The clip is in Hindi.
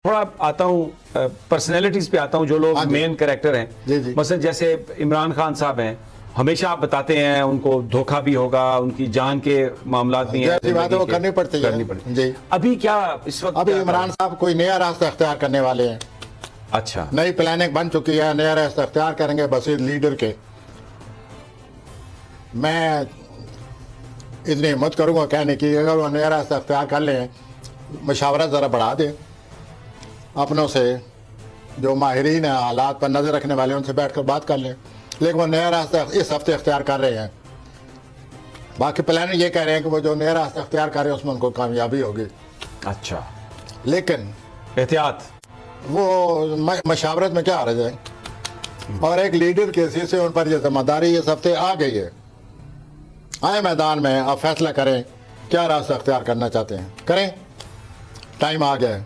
थोड़ा आता हूँ पर्सनैलिटीज पे आता हूँ, जो लोग मेन कैरेक्टर हैं। जी जी। मसलन जैसे इमरान खान साहब हैं, हमेशा आप बताते हैं उनको धोखा भी होगा, उनकी जान के मामला भी हैं, जैसी बात है वो करनी पड़ती है जी। अभी क्या इस वक्त अभी इमरान साहब कोई नया रास्ता अख्तियार करने वाले हैं। अच्छा, नई प्लानिंग बन चुकी है, नया रास्ता अख्तियार करेंगे बसीर लीडर के। मैं इतनी हिम्मत करूंगा कहने की, अगर वो नया रास्ता अख्तियार कर लें, मशावरत ज़रा बढ़ा दें अपनों से, जो माहिरीन है हालात पर नज़र रखने वाले, उनसे बैठ कर बात कर लें। लेकिन वो नया रास्ता इस हफ्ते अख्तियार कर रहे हैं। बाकी प्लान ये कह रहे हैं कि वो जो नया रास्ता अख्तियार कर रहे हैं उसमें उनको कामयाबी होगी। अच्छा, लेकिन एहतियात, वो मशावरत में क्या हर्ज है, और एक लीडर के हिस्से से उन पर यह जिम्मेदारी इस हफ्ते आ गई है। आए मैदान में, आप फैसला करें क्या रास्ता अख्तियार करना चाहते हैं, करें, टाइम आ गया है।